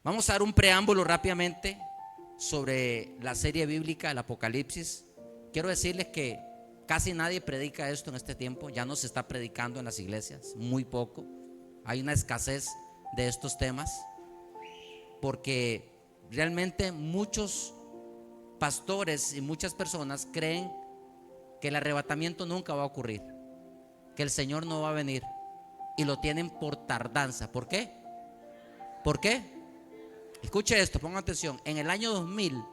Vamos a dar un preámbulo rápidamente sobre la serie bíblica, el Apocalipsis. Quiero decirles que casi nadie predica esto en este tiempo. Ya no se está predicando en las iglesias, muy poco. Hay una escasez de estos temas porque realmente muchos pastores y muchas personas creen que el arrebatamiento nunca va a ocurrir, que el Señor no va a venir, y lo tienen por tardanza. ¿Por qué? ¿Por qué? Escuche esto, pongan atención. En el año 2000,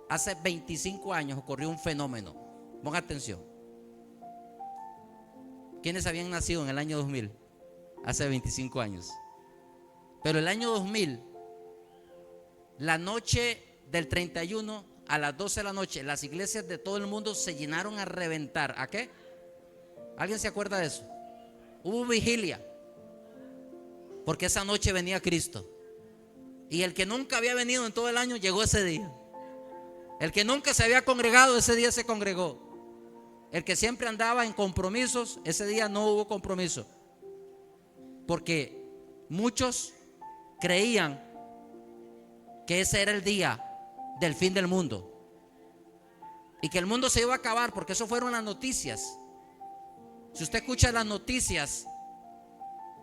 hace 25 años, ocurrió un fenómeno. Pongan atención. ¿Quiénes habían nacido en el año 2000? Hace 25 años. Pero el año 2000, la noche del 31 a las 12 de la noche, las iglesias de todo el mundo se llenaron a reventar. ¿A qué? ¿Alguien se acuerda de eso? Hubo vigilia, porque esa noche venía Cristo. Y el que nunca había venido en todo el año llegó ese día. El que nunca se había congregado, ese día se congregó. El que siempre andaba en compromisos, ese día no hubo compromiso. Porque muchos creían que ese era el día del fin del mundo y que el mundo se iba a acabar, porque eso fueron las noticias. Si usted escucha las noticias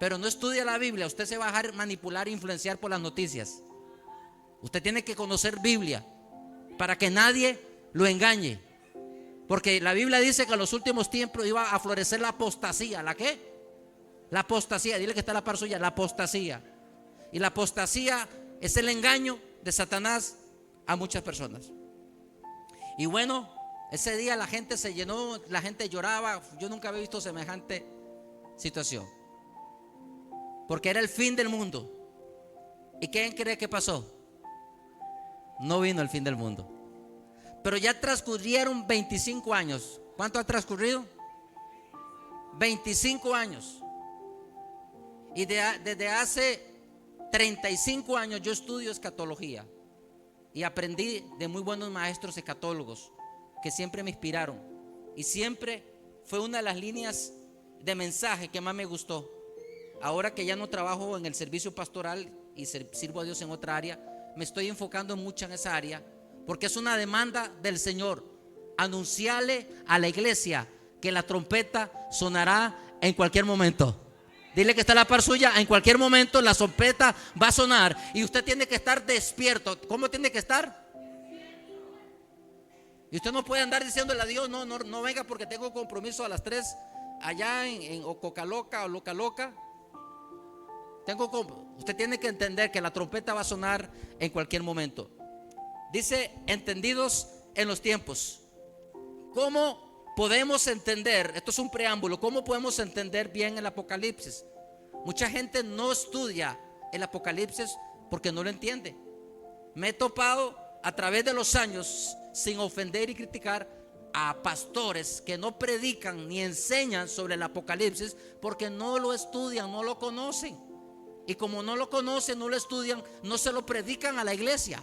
pero no estudia la Biblia, usted se va a dejar manipular e influenciar por las noticias. Usted tiene que conocer Biblia para que nadie lo engañe, porque la Biblia dice que en los últimos tiempos iba a florecer la apostasía. ¿La qué? La apostasía. Dile que está la par suya, la apostasía. Y la apostasía es el engaño de Satanás a muchas personas. Y bueno, ese día la gente se llenó, la gente lloraba. Yo nunca había visto semejante situación, porque era el fin del mundo. ¿Y quién cree que pasó? No vino el fin del mundo. Pero ya transcurrieron 25 años. ¿Cuánto ha transcurrido? 25 años. Y desde hace 35 años yo estudio escatología y aprendí de muy buenos maestros escatólogos que siempre me inspiraron, y siempre fue una de las líneas de mensaje que más me gustó. Ahora que ya no trabajo en el servicio pastoral y sirvo a Dios en otra área, me estoy enfocando mucho en esa área, porque es una demanda del Señor: anunciarle a la iglesia que la trompeta sonará en cualquier momento. Dile que está a la par suya, en cualquier momento la trompeta va a sonar y usted tiene que estar despierto. ¿Cómo tiene que estar? Y usted no puede andar diciéndole a Dios: no venga porque tengo compromiso a las 3 allá en Cocaloca o Loca Loca. Usted tiene que entender que la trompeta va a sonar en cualquier momento. Dice: entendidos en los tiempos. ¿Cómo podemos entender? Esto es un preámbulo. ¿Cómo podemos entender bien el Apocalipsis? Mucha gente no estudia el Apocalipsis porque no lo entiende. Me he topado a través de los años, sin ofender y criticar, a pastores que no predican ni enseñan sobre el Apocalipsis porque no lo estudian, no lo conocen. Y como no lo conocen, no lo estudian, no se lo predican a la iglesia.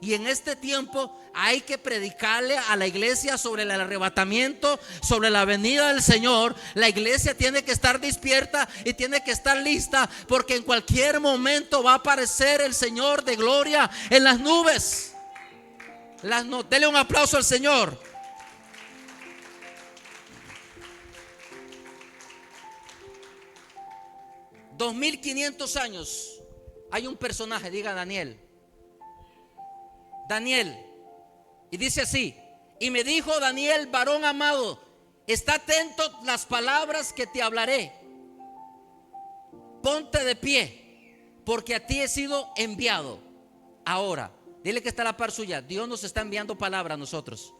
Y en este tiempo hay que predicarle a la iglesia sobre el arrebatamiento, sobre la venida del Señor. La iglesia tiene que estar despierta y tiene que estar lista, porque en cualquier momento va a aparecer el Señor de gloria en las nubes. Dele un aplauso al Señor. $2500 años hay un personaje, diga Daniel. Daniel, y dice así: y me dijo Daniel, varón amado, está atento a las palabras que te hablaré. Ponte de pie, porque a ti he sido enviado. Ahora, dile que está a la par suya: Dios nos está enviando palabras a nosotros.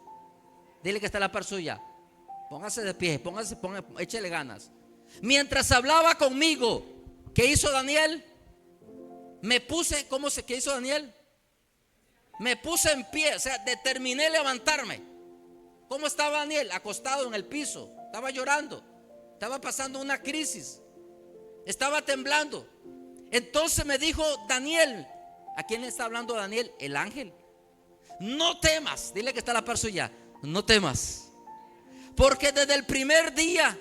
Dile que está a la par suya: póngase de pie, échele ganas. Mientras hablaba conmigo, ¿qué hizo Daniel? ¿Qué hizo Daniel? Me puse en pie, o sea, determiné levantarme. ¿Cómo estaba Daniel? Acostado en el piso, estaba llorando, estaba pasando una crisis, estaba temblando. Entonces me dijo Daniel: ¿a quién le está hablando Daniel? El ángel. No temas, dile que está a la par suya: no temas, porque desde el primer día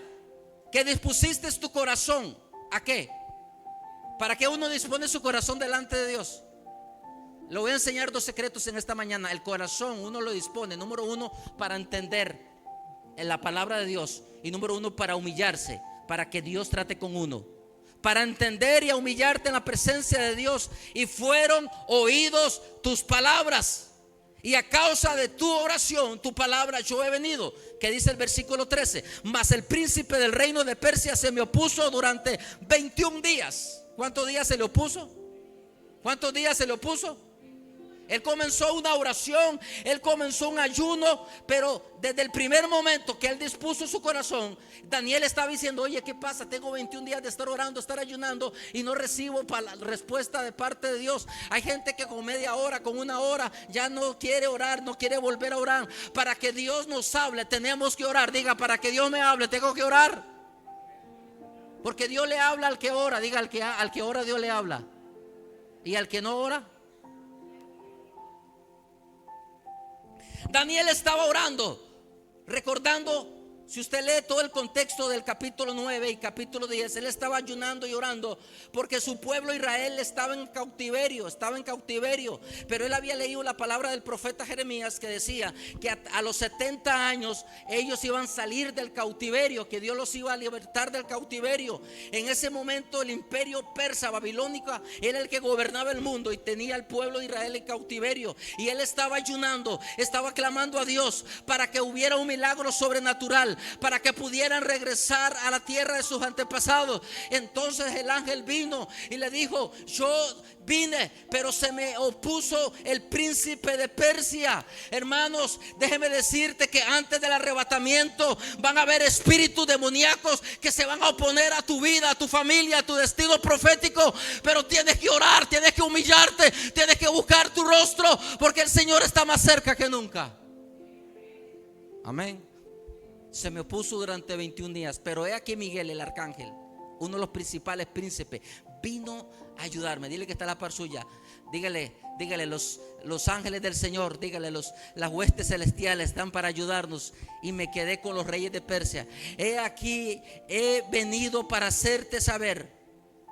que dispusiste tu corazón, ¿a qué? ¿Para qué uno dispone su corazón delante de Dios? Le voy a enseñar dos secretos en esta mañana. El corazón uno lo dispone, número uno, para entender en la palabra de Dios, y número uno, para humillarse, para que Dios trate con uno, para entender y a humillarte en la presencia de Dios. Y fueron oídos tus palabras, y a causa de tu oración, tu palabra, yo he venido. Que dice el versículo 13: mas el príncipe del reino de Persia se me opuso durante 21 días. ¿Cuántos días se le opuso? ¿Cuántos días se le opuso? Él comenzó una oración, él comenzó un ayuno, pero desde el primer momento que él dispuso su corazón, Daniel estaba diciendo: oye, ¿qué pasa? Tengo 21 días de estar orando, estar ayunando, y no recibo respuesta de parte de Dios. Hay gente que con media hora, con una hora, ya no quiere orar, no quiere volver a orar. Para que Dios nos hable, tenemos que orar. Diga: para que Dios me hable, tengo que orar. Porque Dios le habla al que ora. Diga: al que ora Dios le habla. Y al que no ora. Daniel estaba orando, recordando, si usted lee todo el contexto del capítulo 9 y capítulo 10, él estaba ayunando y orando porque su pueblo Israel estaba en cautiverio, pero él había leído la palabra del profeta Jeremías que decía que a los 70 años ellos iban a salir del cautiverio, que Dios los iba a libertar del cautiverio. En ese momento el imperio persa babilónico era el que gobernaba el mundo y tenía al pueblo de Israel en cautiverio, y él estaba ayunando, estaba clamando a Dios para que hubiera un milagro sobrenatural, para que pudieran regresar a la tierra de sus antepasados. Entonces el ángel vino y le dijo: yo vine, pero se me opuso el príncipe de Persia. Hermanos, déjeme decirte que antes del arrebatamiento van a haber espíritus demoníacos que se van a oponer a tu vida, a tu familia, a tu destino profético. Pero tienes que orar, tienes que humillarte, tienes que buscar tu rostro, porque el Señor está más cerca que nunca. Amén. Se me opuso durante 21 días, pero he aquí Miguel, el arcángel, uno de los principales príncipes, vino a ayudarme. Dile que está a la par suya. Dígale, los ángeles del Señor, dígale, las huestes celestiales están para ayudarnos. Y me quedé con los reyes de Persia. He aquí, he venido para hacerte saber.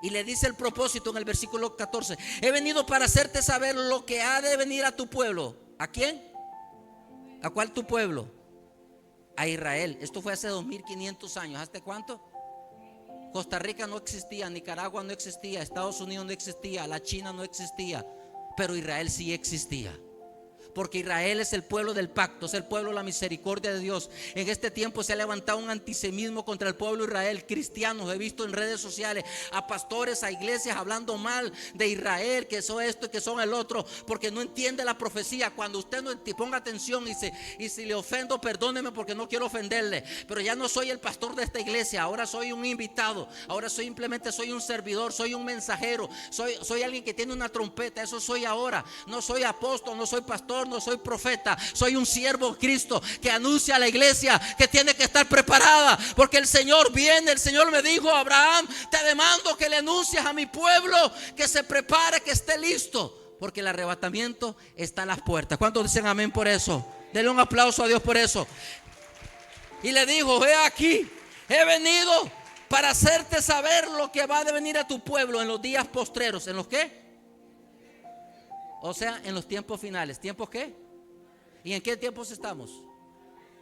Y le dice el propósito en el versículo 14: he venido para hacerte saber lo que ha de venir a tu pueblo. ¿A quién? ¿A cuál tu pueblo? A Israel. Esto fue hace 2500 años. ¿Hasta cuánto? Costa Rica no existía, Nicaragua no existía, Estados Unidos no existía, la China no existía, pero Israel sí existía. Porque Israel es el pueblo del pacto, es el pueblo de la misericordia de Dios. En este tiempo se ha levantado un antisemitismo contra el pueblo de Israel. Cristianos, he visto en redes sociales a pastores, a iglesias hablando mal de Israel, que son esto y que son el otro, porque no entiende la profecía. Cuando usted no ponga atención y si le ofendo, perdóneme, porque no quiero ofenderle, pero ya no soy el pastor de esta iglesia, ahora soy un invitado, ahora simplemente soy un servidor, soy un mensajero, soy alguien que tiene una trompeta. Eso soy ahora. No soy apóstol, no soy pastor, no soy profeta, soy un siervo de Cristo que anuncia a la iglesia que tiene que estar preparada, porque el Señor viene. El Señor me dijo: Abraham, te demando que le anuncies a mi pueblo que se prepare, que esté listo, porque el arrebatamiento está a las puertas. ¿Cuántos dicen amén por eso? Denle un aplauso a Dios por eso. Y le dijo: he aquí, he venido para hacerte saber lo que va a venir a tu pueblo en los días postreros. ¿En los qué? O sea, en los tiempos finales. ¿Tiempos qué? ¿Y en qué tiempos estamos?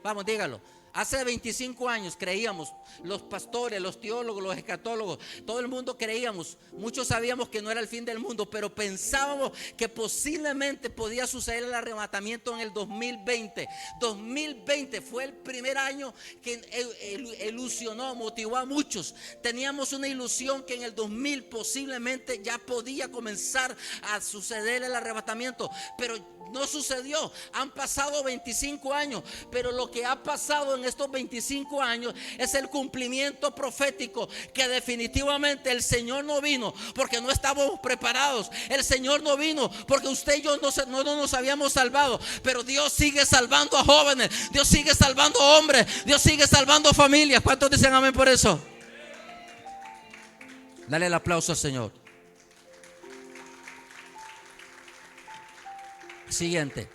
Vamos, dígalo. Hace 25 años creíamos, los pastores, los teólogos, los escatólogos, todo el mundo creíamos, muchos sabíamos que no era el fin del mundo, pero pensábamos que posiblemente podía suceder el arrebatamiento en el 2020. 2020 fue el primer año que ilusionó, motivó a muchos. Teníamos una ilusión que en el 2000 posiblemente ya podía comenzar a suceder el arrebatamiento, pero no sucedió. Han pasado 25 años, pero lo que ha pasado en estos 25 años es el cumplimiento profético, que definitivamente el Señor no vino porque no estábamos preparados. El Señor no vino porque usted y yo no nos habíamos salvado, pero Dios sigue salvando a jóvenes, Dios sigue salvando a hombres, Dios sigue salvando familias. ¿Cuántos dicen amén por eso? Dale el aplauso al Señor. Siguiente.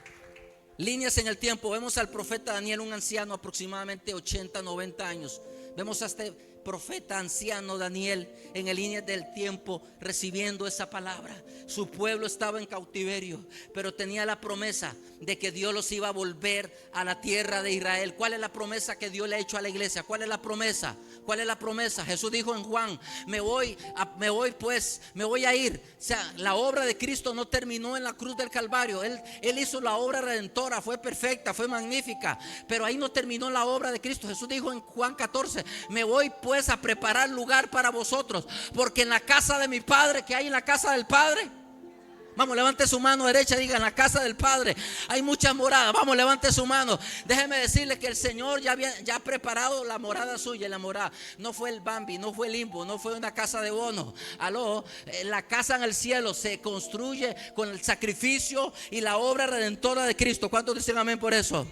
Líneas en el tiempo. Vemos al profeta Daniel, un anciano aproximadamente 80, 90 años. Vemos a este profeta anciano Daniel en el línea del tiempo recibiendo esa palabra. Su pueblo estaba en cautiverio, pero tenía la promesa de que Dios los iba a volver a la tierra de Israel. ¿Cuál es la promesa que Dios le ha hecho a la iglesia? ¿Cuál es la promesa? ¿Cuál es la promesa? Jesús dijo en Juan: me voy a ir. O sea, la obra de Cristo no terminó en la cruz del Calvario. Él hizo la obra redentora, fue perfecta, fue magnífica, pero ahí no terminó la obra de Cristo. Jesús dijo en Juan 14: me voy pues a preparar lugar para vosotros, porque en la casa de mi Padre, ¿que hay en la casa del Padre? Vamos, levante su mano derecha, diga: en la casa del Padre hay muchas moradas. Vamos, levante su mano. Déjeme decirle que el Señor ya ha preparado la morada suya. La morada no fue el Bambi, no fue el limbo, no fue una casa de bono. Aló, la casa en el cielo se construye con el sacrificio y la obra redentora de Cristo. ¿Cuántos dicen amén por eso?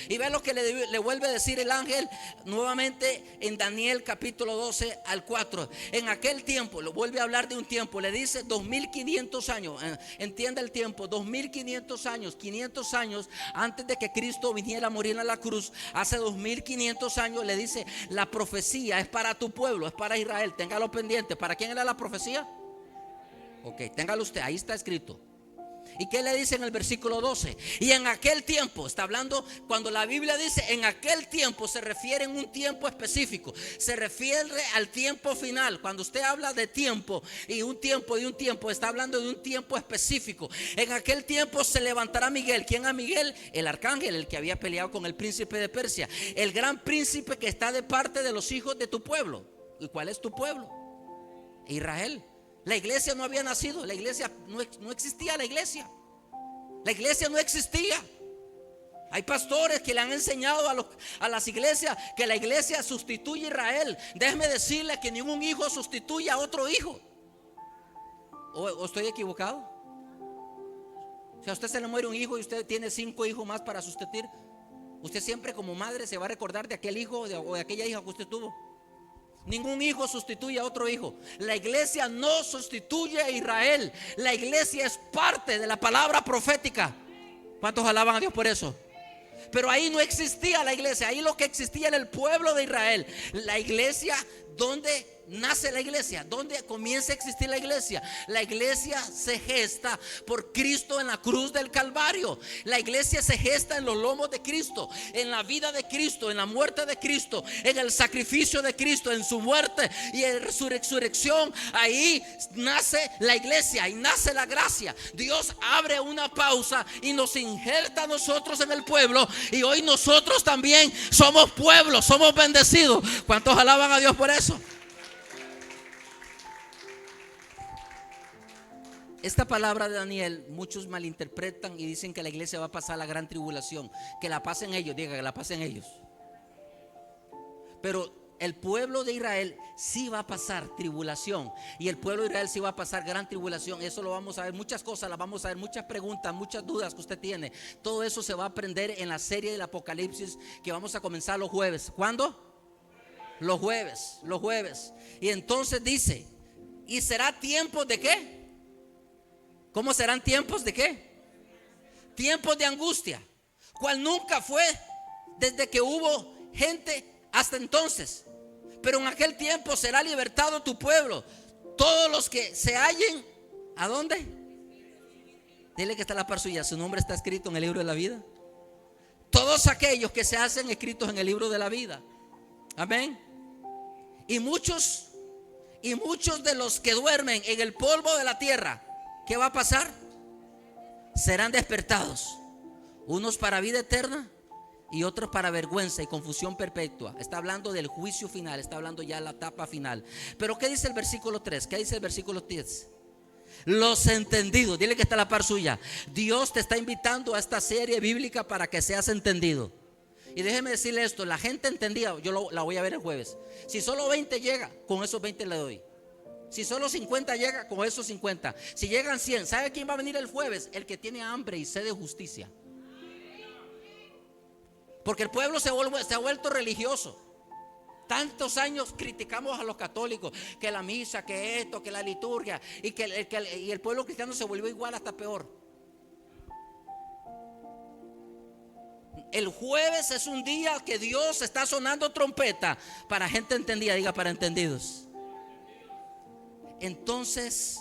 Y ve lo que le vuelve a decir el ángel nuevamente en Daniel capítulo 12 al 4. En aquel tiempo, lo vuelve a hablar de un tiempo, le dice 2500 años, entienda el tiempo, 2500 años, 500 años antes de que Cristo viniera a morir en la cruz. Hace 2500 años le dice: la profecía es para tu pueblo, es para Israel. Téngalo pendiente. ¿Para quién era la profecía? Ok, téngalo usted, ahí está escrito. ¿Y qué le dice en el versículo 12? Y en aquel tiempo, está hablando, cuando la Biblia dice en aquel tiempo, se refiere en un tiempo específico, se refiere al tiempo final. Cuando usted habla de tiempo y un tiempo, está hablando de un tiempo específico. En aquel tiempo se levantará Miguel. ¿Quién es Miguel? El arcángel, el que había peleado con el príncipe de Persia, el gran príncipe que está de parte de los hijos de tu pueblo. ¿Y cuál es tu pueblo? Israel. La iglesia no había nacido, la iglesia no existía. La iglesia no existía. Hay pastores que le han enseñado a las iglesias que la iglesia sustituye a Israel. Déjeme decirle que ningún hijo sustituye a otro hijo. ¿O estoy equivocado? Si a usted se le muere un hijo y usted tiene 5 hijos más para sustituir, usted siempre como madre se va a recordar de aquel hijo o de aquella hija que usted tuvo. Ningún hijo sustituye a otro hijo. La iglesia no sustituye a Israel. La iglesia es parte de la palabra profética. ¿Cuántos alaban a Dios por eso? Pero ahí no existía la iglesia. Ahí lo que existía era el pueblo de Israel. La iglesia, ¿dónde nace la iglesia? ¿Dónde comienza a existir la iglesia? La iglesia se gesta por Cristo en la cruz del Calvario. La iglesia se gesta en los lomos de Cristo, en la vida de Cristo, en la muerte de Cristo, en el sacrificio de Cristo, en su muerte y en su resurrección. Ahí nace la iglesia y nace la gracia. Dios abre una pausa y nos injerta a nosotros en el pueblo. Y hoy nosotros también somos pueblo, somos bendecidos. ¿Cuántos alaban a Dios por eso? Esta palabra de Daniel muchos malinterpretan y dicen que la iglesia va a pasar la gran tribulación. Que la pasen ellos, diga que la pasen ellos. Pero el pueblo de Israel sí va a pasar tribulación. Y el pueblo de Israel sí va a pasar gran tribulación. Eso lo vamos a ver, muchas cosas las vamos a ver, muchas preguntas, muchas dudas que usted tiene. Todo eso se va a aprender en la serie del Apocalipsis que vamos a comenzar los jueves. ¿Cuándo? Los jueves. Y entonces dice: ¿y será tiempo de qué? ¿Cómo serán tiempos de qué? Tiempos de angustia, cual nunca fue desde que hubo gente hasta entonces. Pero en aquel tiempo será libertado tu pueblo, todos los que se hallen. ¿A dónde? Dile que está la par suya. Su nombre está escrito en el libro de la vida. Todos aquellos que se hacen escritos en el libro de la vida. Amén. Y muchos de los que duermen en el polvo de la tierra, ¿qué va a pasar? Serán despertados, unos para vida eterna y otros para vergüenza y confusión perpetua. Está hablando del juicio final, está hablando ya de la etapa final. Pero ¿qué dice el versículo 3? ¿Qué dice el versículo 10? Los entendidos. Dile que está a la par suya. Dios te está invitando a esta serie bíblica para que seas entendido. Y déjeme decirle esto: la gente entendida, la voy a ver el jueves. Si solo 20 llega, con esos 20 le doy. Si solo 50 llega, con esos 50. Si llegan 100, ¿sabe quién va a venir el jueves? El que tiene hambre y sed de justicia. Porque el pueblo se ha vuelto religioso. Tantos años criticamos a los católicos, que la misa, que esto, que la liturgia, y y el pueblo cristiano se volvió igual, hasta peor. El jueves es un día que Dios está sonando trompeta para gente entendida, diga para entendidos. Entonces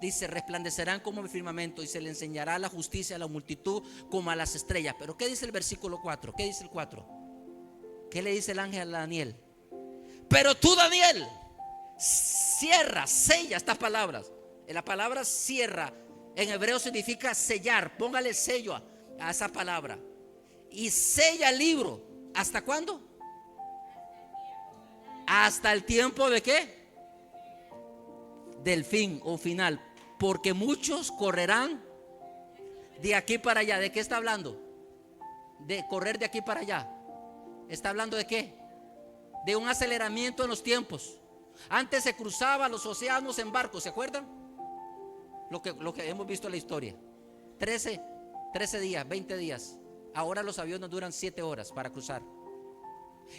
dice, resplandecerán como el firmamento y se le enseñará la justicia a la multitud como a las estrellas. Pero ¿qué dice el versículo 4? ¿Qué dice el 4? ¿Qué le dice el ángel a Daniel? Pero tú, Daniel, cierra, sella estas palabras. La palabra cierra en hebreo significa sellar. Póngale sello a esa palabra. Y sella el libro. ¿Hasta cuándo? Hasta el tiempo de ¿qué? Del fin o final. Porque muchos correrán de aquí para allá. ¿De qué está hablando? De correr de aquí para allá. ¿Está hablando de qué? De un aceleramiento en los tiempos. Antes se cruzaban los océanos en barcos, ¿se acuerdan? Lo que hemos visto en la historia. 13 días, 20 días. Ahora los aviones duran 7 horas para cruzar.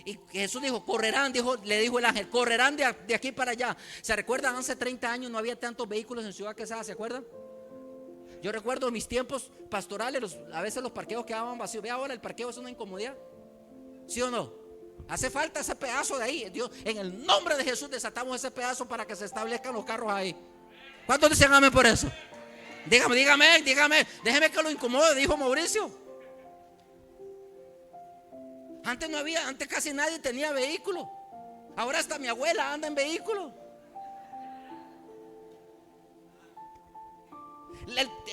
Y Jesús dijo, correrán, le dijo el ángel, correrán de aquí para allá. ¿Se recuerdan? Hace 30 años no había tantos vehículos en Ciudad Quesada, ¿se acuerdan? Yo recuerdo mis tiempos pastorales, a veces los parqueos quedaban vacíos. Ve ahora, el parqueo es una incomodidad. ¿Sí o no? Hace falta ese pedazo de ahí. Dios, en el nombre de Jesús desatamos ese pedazo para que se establezcan los carros ahí. ¿Cuántos dicen amén por eso? Dígame. Déjeme que lo incomode, dijo Mauricio. Antes no había, antes casi nadie tenía vehículo. Ahora hasta mi abuela anda en vehículo.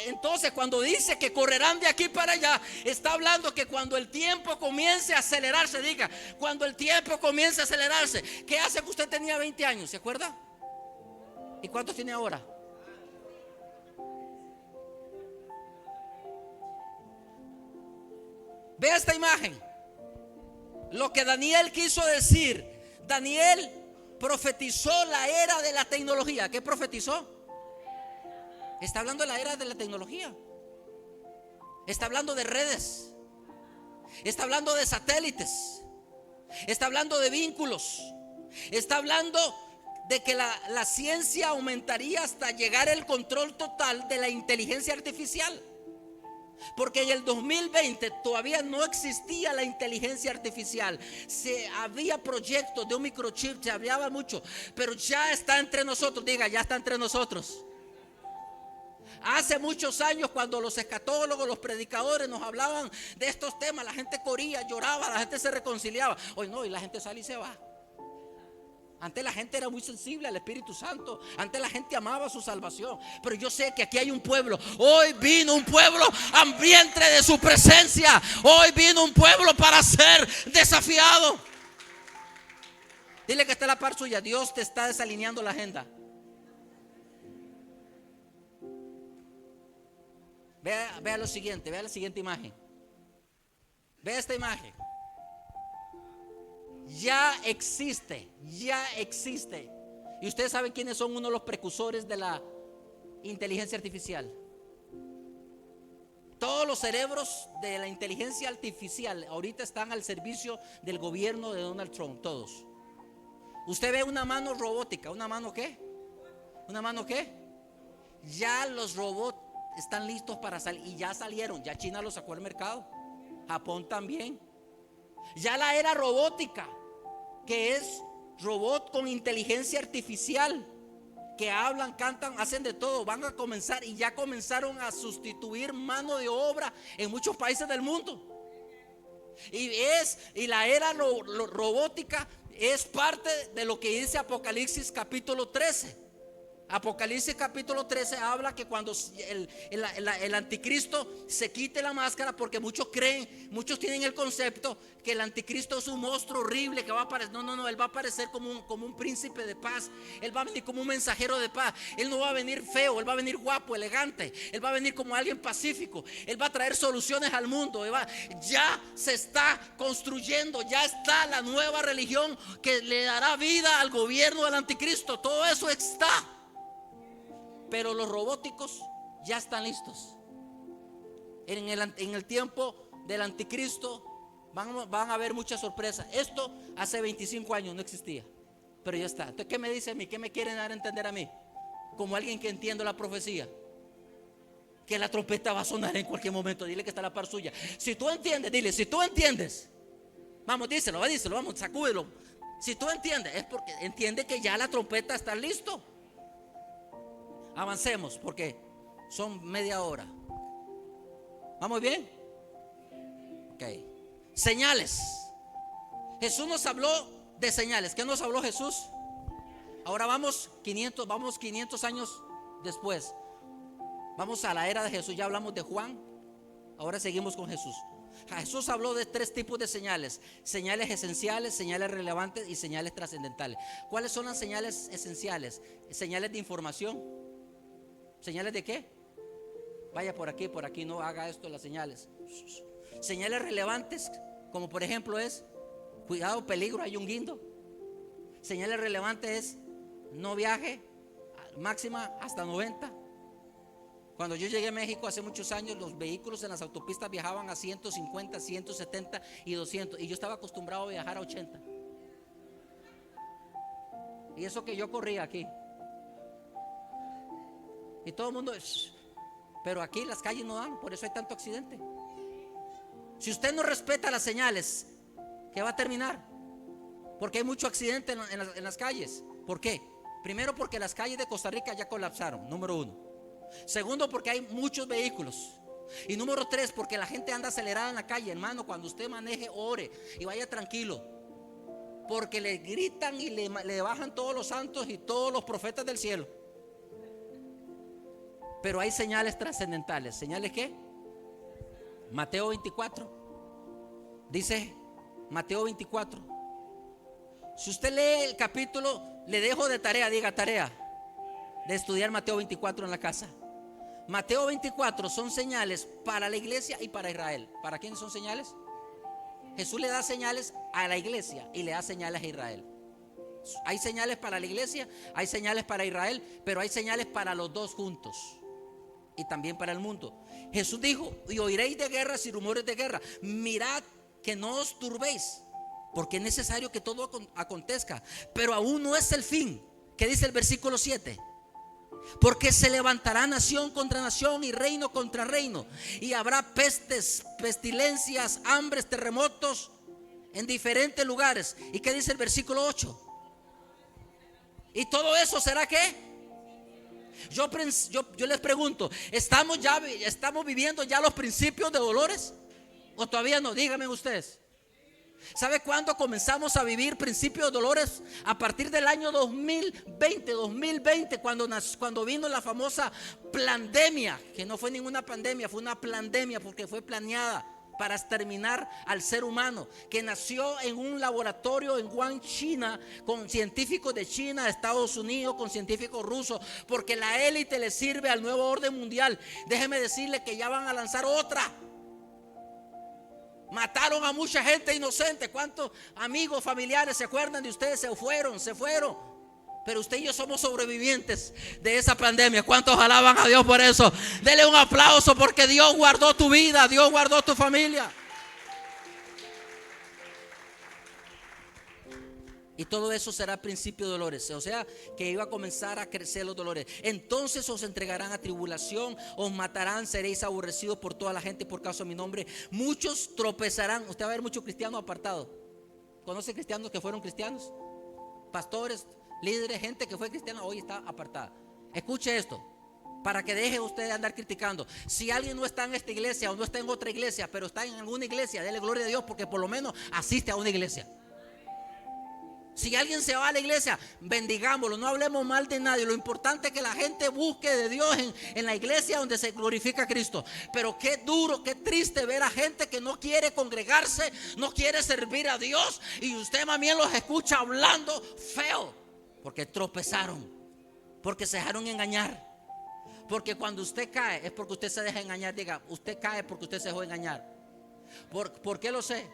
Entonces cuando dice que correrán de aquí para allá, está hablando que cuando el tiempo comience a acelerarse, diga, cuando el tiempo comience a acelerarse. ¿Qué hace que usted tenía 20 años? ¿Se acuerda? ¿Y cuántos tiene ahora? Vea esta imagen. Lo que Daniel quiso decir. Daniel profetizó la era de la tecnología. ¿Qué profetizó? Está hablando de la era de la tecnología. Está hablando de redes. Está hablando de satélites. Está hablando de vínculos. Está hablando de que la ciencia aumentaría hasta llegar al control total de la inteligencia artificial. Porque en el 2020 todavía no existía la inteligencia artificial. Había proyectos de un microchip, se hablaba mucho, pero ya está entre nosotros. Diga, ya está entre nosotros. Hace muchos años, cuando los escatólogos, los predicadores nos hablaban de estos temas, la gente corría, lloraba, la gente se reconciliaba. Hoy no, y la gente sale y se va. Antes la gente era muy sensible al Espíritu Santo. Antes la gente amaba su salvación. Pero yo sé que aquí hay un pueblo. Hoy vino un pueblo hambriente de su presencia. Hoy vino un pueblo para ser desafiado. Dile que está a la par suya. Dios te está desalineando la agenda. Vea lo siguiente. Vea la siguiente imagen. Vea esta imagen. Ya existe. Y ustedes saben quiénes son uno de los precursores de la inteligencia artificial. Todos los cerebros de la inteligencia artificial ahorita están al servicio del gobierno de Donald Trump, todos. Usted ve una mano robótica. ¿Una mano qué? ¿Una mano qué? Ya los robots están listos para salir. Y ya salieron. Ya China los sacó al mercado. Japón también. Ya la era robótica, que es robot con inteligencia artificial, que hablan, cantan, hacen de todo, van a comenzar y ya comenzaron a sustituir mano de obra en muchos países del mundo. Y la era robótica es parte de lo que dice Apocalipsis capítulo 13. Apocalipsis capítulo 13 habla que cuando el anticristo se quite la máscara, porque muchos creen, muchos tienen el concepto que el anticristo es un monstruo horrible que va a aparecer. No, él va a aparecer como un príncipe de paz. Él va a venir como un mensajero de paz. Él no va a venir feo, él va a venir guapo, elegante. Él va a venir como alguien pacífico. Él va a traer soluciones al mundo. Ya se está construyendo, ya está la nueva religión que le dará vida al gobierno del anticristo. Todo eso está. Pero los robóticos ya están listos. En el tiempo del anticristo van a haber muchas sorpresas. Esto hace 25 años no existía, pero ya está. Entonces, ¿qué me dice a mí? ¿Qué me quieren dar a entender a mí? Como alguien que entiende la profecía. que la trompeta va a sonar en cualquier momento. Dile que está a la par suya. Si tú entiendes, dile, si tú entiendes. Vamos, díselo, vamos, sacúdelo. Si tú entiendes, es porque entiende que ya la trompeta está listo. Avancemos porque son media hora. ¿Vamos bien? Ok. Señales. Jesús nos habló de señales. ¿Qué nos habló Jesús? Ahora vamos 500 años después. Vamos a la era de Jesús. Ya hablamos de Juan. Ahora seguimos con Jesús. Jesús habló de 3 tipos de señales: señales esenciales, señales relevantes y señales trascendentales. ¿Cuáles son las señales esenciales? Señales de información. ¿Señales de qué? Vaya por aquí, no haga esto, las señales. Señales relevantes, como por ejemplo es: cuidado, peligro, hay un guindo. Señales relevantes es: no viaje, máxima hasta 90. Cuando yo llegué a México hace muchos años, los vehículos en las autopistas viajaban a 150, 170 y 200. Y yo estaba acostumbrado a viajar a 80. Y eso que yo corría aquí. Y todo el mundo, pero aquí las calles no dan, por eso hay tanto accidente. Si usted no respeta las señales, ¿qué va a terminar? Porque hay mucho accidente en las calles. ¿Por qué? Primero, porque las calles de Costa Rica ya colapsaron, número 1. Segundo, porque hay muchos vehículos. Y número 3, porque la gente anda acelerada en la calle. Hermano, cuando usted maneje, ore y vaya tranquilo, porque le gritan y le bajan todos los santos y todos los profetas del cielo. Pero hay señales trascendentales. ¿Señales qué? Mateo 24. Dice Mateo 24. Si usted lee el capítulo, le dejo de tarea, diga tarea, de estudiar Mateo 24 en la casa. Mateo 24 son señales para la iglesia y para Israel. ¿Para quiénes son señales? Jesús le da señales a la iglesia y le da señales a Israel. Hay señales para la iglesia, hay señales para Israel, pero hay señales para los dos juntos y también para el mundo. Jesús dijo: y oiréis de guerras y rumores de guerra. Mirad que no os turbéis, porque es necesario que todo acontezca, pero aún no es el fin. ¿Qué dice el versículo 7? Porque se levantará nación contra nación y reino contra reino, y habrá pestes, pestilencias, hambres, terremotos en diferentes lugares. ¿Y qué dice el versículo 8? ¿Y todo eso será qué? Yo les pregunto, ¿estamos viviendo ya los principios de dolores? ¿O todavía no? Díganme ustedes. ¿Sabe cuándo comenzamos a vivir principios de dolores? A partir del año 2020, cuando vino la famosa pandemia, que no fue ninguna pandemia, fue una pandemia porque fue planeada para exterminar al ser humano, que nació en un laboratorio en Wuhan, China, con científicos de China, de Estados Unidos, con científicos rusos, porque la élite le sirve al nuevo orden mundial. Déjeme decirle que ya van a lanzar otra. Mataron a mucha gente inocente. ¿Cuántos amigos, familiares se acuerdan de ustedes? Se fueron. Pero usted y yo somos sobrevivientes de esa pandemia. ¿Cuántos alaban a Dios por eso? Dele un aplauso, porque Dios guardó tu vida, Dios guardó tu familia. Y todo eso será principio de dolores. O sea, que iba a comenzar a crecer los dolores. Entonces os entregarán a tribulación, os matarán, seréis aborrecidos por toda la gente por causa de mi nombre. Muchos tropezarán. Usted va a ver muchos cristianos apartados. ¿Conoce cristianos que fueron cristianos? Pastores, líderes, gente que fue cristiana, hoy está apartada. Escuche esto, para que deje usted de andar criticando. Si alguien no está en esta iglesia o no está en otra iglesia, pero está en alguna iglesia, dele gloria a Dios, porque por lo menos asiste a una iglesia. Si alguien se va a la iglesia, bendigámoslo, no hablemos mal de nadie. Lo importante es que la gente busque de Dios en la iglesia donde se glorifica a Cristo. Pero qué duro, qué triste ver a gente que no quiere congregarse, no quiere servir a Dios, y usted más bien los escucha hablando feo, porque tropezaron, porque se dejaron engañar. Porque cuando usted cae es porque usted se deja engañar. Diga, usted cae porque usted se dejó engañar. ¿Por qué lo sé?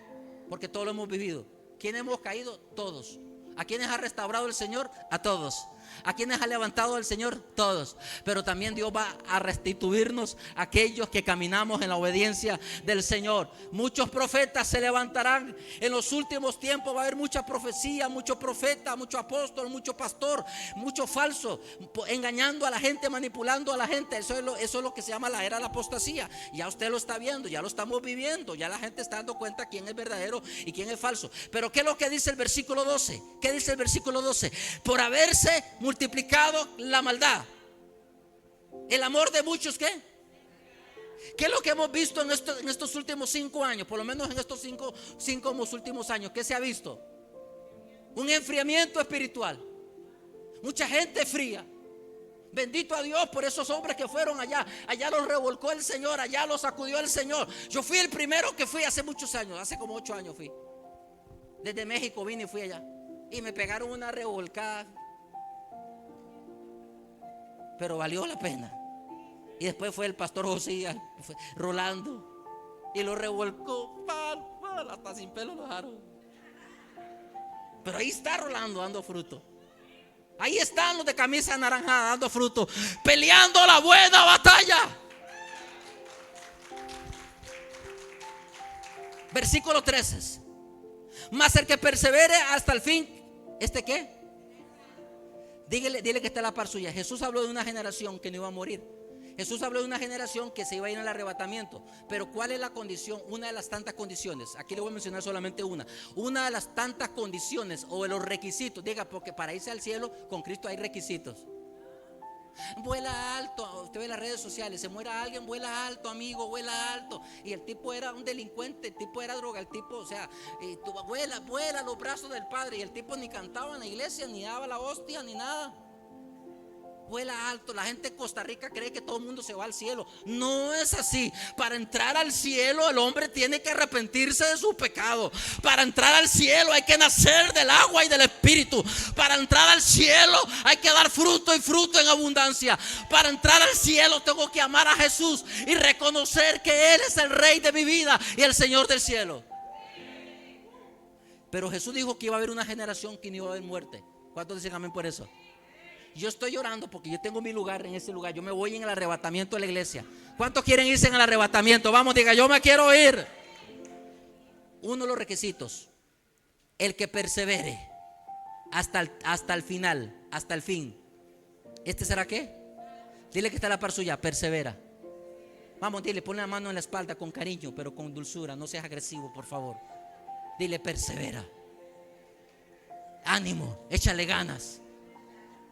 Porque todos lo hemos vivido. ¿Quién hemos caído? Todos. ¿A quiénes ha restaurado el Señor? A todos. ¿A quiénes ha levantado el Señor? Todos. Pero también Dios va a restituirnos a aquellos que caminamos en la obediencia del Señor. Muchos profetas se levantarán en los últimos tiempos. Va a haber mucha profecía, mucho profeta, mucho apóstol, mucho pastor, mucho falso, engañando a la gente, manipulando a la gente. Eso es lo que se llama la era de la apostasía. Ya usted lo está viendo, ya lo estamos viviendo. Ya la gente está dando cuenta quién es verdadero y quién es falso. Pero ¿qué es lo que dice el versículo 12? ¿Qué dice el versículo 12? Por haberse multiplicado la maldad, el amor de muchos, ¿qué? ¿Qué es lo que hemos visto en estos últimos 5 años? Por lo menos en estos cinco últimos años. ¿Qué se ha visto? Un enfriamiento espiritual. Mucha gente fría. Bendito a Dios por esos hombres que fueron allá. Allá los revolcó el Señor, allá los sacudió el Señor. Yo fui el primero que fui hace muchos años, hace como 8 años fui. Desde México vine y fui allá. Y me pegaron una revolcada, pero valió la pena. Y después fue el pastor Josías, Rolando, y lo revolcó, hasta sin pelo lo dejaron. Pero ahí está Rolando dando fruto. Ahí están los de camisa naranjada dando fruto, peleando la buena batalla. Versículo 13. Mas el que persevere hasta el fin, ¿este qué? Dile que está a la par suya. Jesús habló de una generación que no iba a morir. Jesús habló de una generación que se iba a ir al arrebatamiento. Pero ¿cuál es la condición? Una de las tantas condiciones. Aquí le voy a mencionar solamente una. Una de las tantas condiciones o de los requisitos. Diga, porque para irse al cielo con Cristo hay requisitos. Vuela alto. Usted ve las redes sociales, se muera alguien, vuela alto, amigo, vuela alto. Y el tipo era un delincuente, el tipo era droga, el tipo, o sea, vuela los brazos del Padre. Y el tipo ni cantaba en la iglesia, ni daba la hostia, ni nada. Vuela alto. La gente de Costa Rica cree que todo el mundo se va al cielo. No es así. Para entrar al cielo el hombre tiene que arrepentirse de su pecado. Para entrar al cielo hay que nacer del agua y del espíritu. Para entrar al cielo hay que dar fruto y fruto en abundancia. Para entrar al cielo tengo que amar a Jesús y reconocer que Él es el Rey de mi vida y el Señor del cielo. Pero Jesús dijo que iba a haber una generación que no iba a haber muerte. ¿Cuántos dicen amén por eso? Yo estoy llorando porque yo tengo mi lugar en ese lugar. Yo me voy en el arrebatamiento de la iglesia. ¿Cuántos quieren irse en el arrebatamiento? Vamos, diga, yo me quiero ir. Uno de los requisitos: el que persevere hasta el final, hasta el fin. ¿Este será qué? Dile que está a la par suya, persevera. Vamos, dile, ponle la mano en la espalda con cariño, pero con dulzura. No seas agresivo, por favor. Dile, persevera. Ánimo, échale ganas.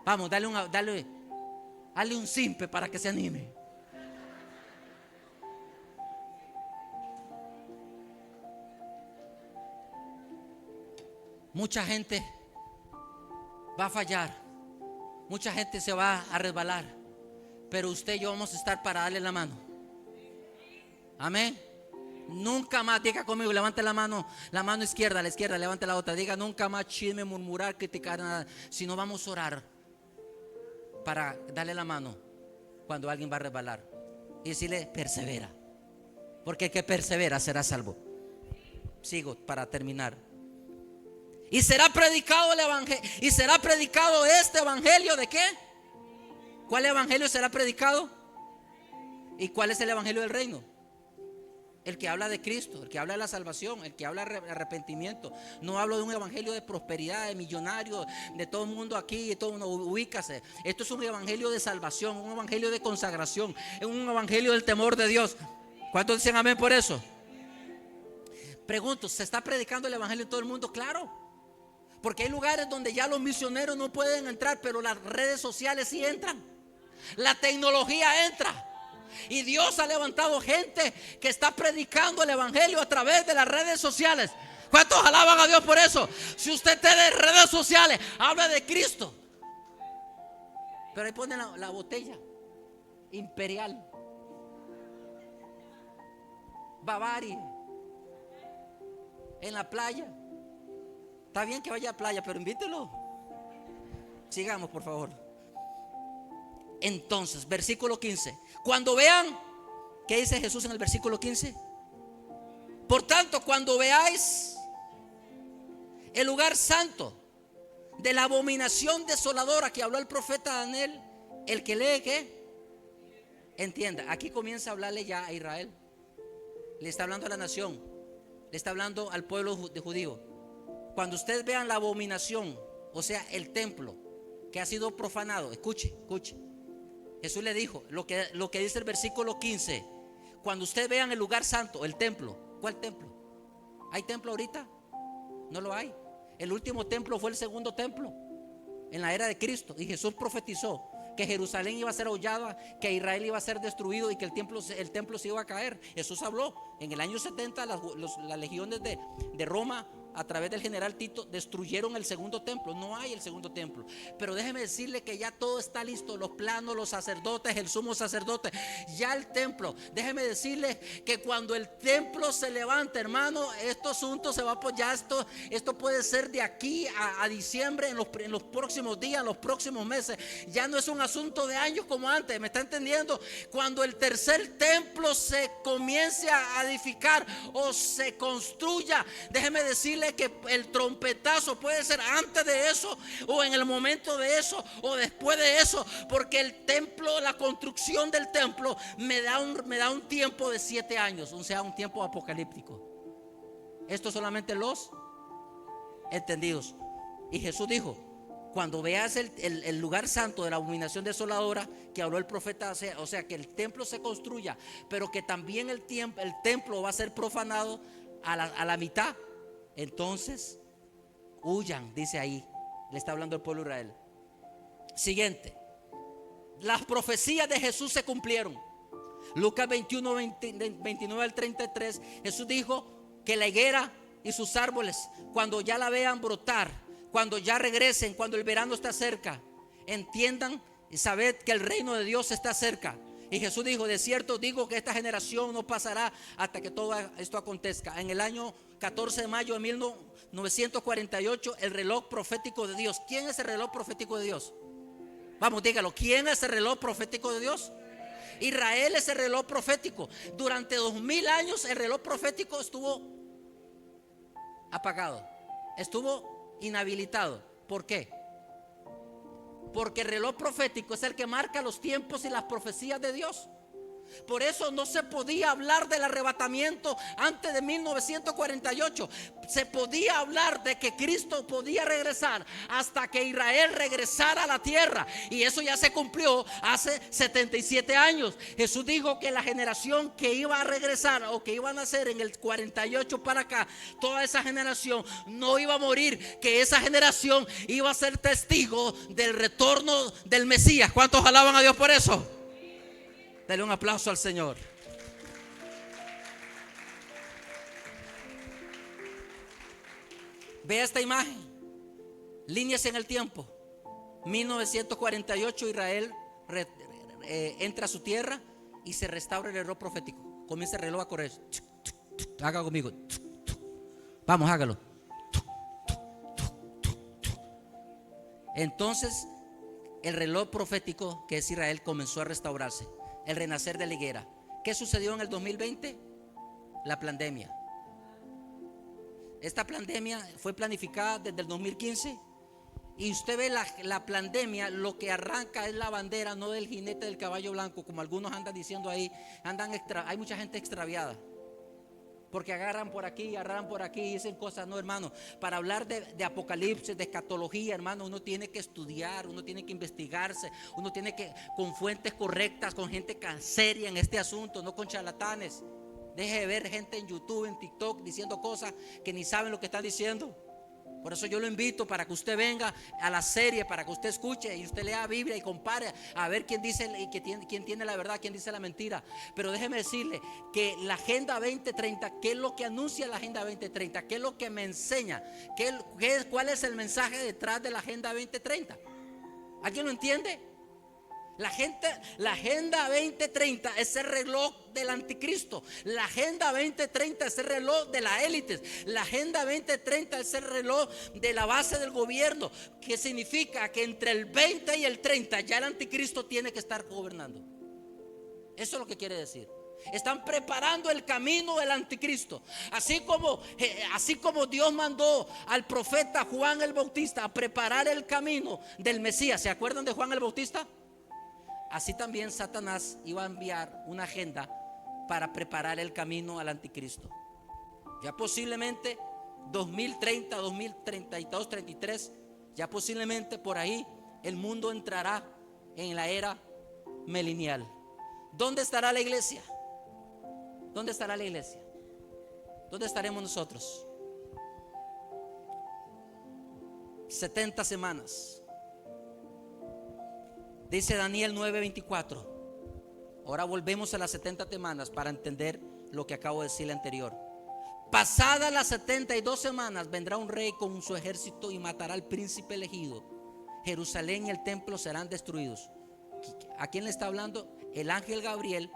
Vamos, dale un simpe para que se anime. Mucha gente va a fallar. Mucha gente se va a resbalar. Pero usted y yo vamos a estar para darle la mano. Amén. Nunca más, diga conmigo, levante la mano izquierda, a la izquierda, levante la otra. Diga, nunca más chisme, murmurar, criticar, nada. Si no, vamos a orar para darle la mano cuando alguien va a resbalar y decirle, persevera, porque el que persevera será salvo. Sigo para terminar. Y será predicado el evangelio. Y será predicado este evangelio ¿de qué? ¿Cuál evangelio será predicado? ¿Y cuál es el evangelio del reino? El que habla de Cristo, el que habla de la salvación, el que habla de arrepentimiento. No hablo de un evangelio de prosperidad, de millonarios, de todo el mundo aquí, de todo el mundo, ubícase. Esto es un evangelio de salvación, un evangelio de consagración, es un evangelio del temor de Dios. ¿Cuántos dicen amén por eso? Pregunto, ¿se está predicando el evangelio en todo el mundo? Claro. Porque hay lugares donde ya los misioneros no pueden entrar, pero las redes sociales sí entran. La tecnología entra. Y Dios ha levantado gente que está predicando el evangelio a través de las redes sociales. ¿Cuántos alaban a Dios por eso? Si usted tiene redes sociales, habla de Cristo. Pero ahí ponen la botella imperial, Bavaria, en la playa. Está bien que vaya a playa, pero invítelo. Sigamos, por favor. Entonces, versículo 15. Cuando vean, ¿qué dice Jesús en el versículo 15? Por tanto, cuando veáis el lugar santo de la abominación desoladora que habló el profeta Daniel. El que lee, ¿qué? Entienda. Aquí comienza a hablarle ya a Israel. Le está hablando a la nación. Le está hablando al pueblo de judío. Cuando ustedes vean la abominación, o sea, el templo que ha sido profanado, escuche. Jesús le dijo lo que dice el versículo 15. Cuando ustedes vean el lugar santo, el templo. ¿Cuál templo? ¿Hay templo ahorita? No lo hay. El último templo fue el segundo templo en la era de Cristo. Y Jesús profetizó que Jerusalén iba a ser hollada, que Israel iba a ser destruido y que el templo se iba a caer. Jesús habló. En el año 70 las legiones de Roma, a través del general Tito, destruyeron el segundo templo. No hay el segundo templo. Pero déjeme decirle que ya todo está listo. Los planos, los sacerdotes, el sumo sacerdote, ya el templo. Déjeme decirle que cuando el templo se levante, hermano, este asunto se va a apoyar. Esto puede ser de aquí a diciembre, en los próximos días, en los próximos meses. Ya no es un asunto de años como antes. ¿Me está entendiendo? Cuando el tercer templo se comience a edificar o se construya, déjeme decirle que el trompetazo puede ser antes de eso, o en el momento de eso, o después de eso, porque el templo, la construcción del templo me da un tiempo de 7 años, o sea, un tiempo apocalíptico. Esto solamente los entendidos. Y Jesús dijo: cuando veas el lugar santo de la abominación desoladora que habló el profeta, o sea, que el templo se construya, pero que también el templo va a ser profanado a la mitad, entonces huyan, dice ahí. Le está hablando el pueblo de Israel. Siguiente. Las profecías de Jesús se cumplieron. Lucas 21, 29 al 33. Jesús dijo que la higuera y sus árboles, cuando ya la vean brotar, cuando ya regresen, cuando el verano está cerca, entiendan y sabed que el reino de Dios está cerca. Y Jesús dijo: de cierto digo que esta generación no pasará hasta que todo esto acontezca. En el año 14 de mayo de 1948, el reloj profético de Dios. ¿Quién es el reloj profético de Dios? Vamos, dígalo. ¿Quién es el reloj profético de Dios? Israel es el reloj profético. Durante 2000 años el reloj profético estuvo apagado, estuvo inhabilitado. ¿Por qué? Porque el reloj profético es el que marca los tiempos y las profecías de Dios. Por eso no se podía hablar del arrebatamiento antes de 1948. Se podía hablar de que Cristo podía regresar hasta que Israel regresara a la tierra. Y eso ya se cumplió hace 77 años. Jesús dijo que la generación que iba a regresar o que iba a nacer en el 48 para acá, toda esa generación no iba a morir, que esa generación iba a ser testigo del retorno del Mesías. ¿Cuántos alaban a Dios por eso? Dale un aplauso al Señor. Vea esta imagen. Líneas en el tiempo. 1948, Israel entra a su tierra y se restaura el reloj profético. Comienza el reloj a correr. Haga conmigo. Vamos, hágalo. Entonces el reloj profético, que es Israel, comenzó a restaurarse. El renacer de la higuera. ¿Qué sucedió en el 2020? La pandemia. Esta pandemia fue planificada desde el 2015. Y usted ve la pandemia, lo que arranca es la bandera, no del jinete del caballo blanco, como algunos andan diciendo ahí. Hay mucha gente extraviada, porque agarran por aquí y dicen cosas. No, hermano, para hablar de apocalipsis, de escatología, hermano, uno tiene que estudiar, uno tiene que investigarse, uno tiene que, con fuentes correctas, con gente seria en este asunto, no con charlatanes. Deje de ver gente en YouTube, en TikTok, diciendo cosas que ni saben lo que están diciendo. Por eso yo lo invito para que usted venga a la serie, para que usted escuche y usted lea la Biblia y compare a ver quién dice y quién tiene la verdad, quién dice la mentira. Pero déjeme decirle que la Agenda 2030, ¿qué es lo que anuncia la Agenda 2030? ¿Qué es lo que me enseña? ¿Cuál es el mensaje detrás de la Agenda 2030? ¿Alguien lo entiende? La Agenda 2030 es el reloj del anticristo. La Agenda 2030 es el reloj de las élites. La Agenda 2030 es el reloj de la base del gobierno, que significa que entre el 20 y el 30 ya el anticristo tiene que estar gobernando. Eso es lo que quiere decir. Están preparando el camino del anticristo. Así como Dios mandó al profeta Juan el Bautista a preparar el camino del Mesías. ¿Se acuerdan de Juan el Bautista? Así también Satanás iba a enviar una agenda para preparar el camino al anticristo. Ya posiblemente 2030, 2032, 33, ya posiblemente por ahí el mundo entrará en la era milenial. ¿Dónde estará la iglesia? ¿Dónde estará la iglesia? ¿Dónde estaremos nosotros? 70 semanas. Dice Daniel 9:24. Ahora volvemos a las 70 semanas para entender lo que acabo de decir anterior. Pasadas las 72 semanas vendrá un rey con su ejército y matará al príncipe elegido. Jerusalén y el templo serán destruidos. ¿A quién le está hablando? El ángel Gabriel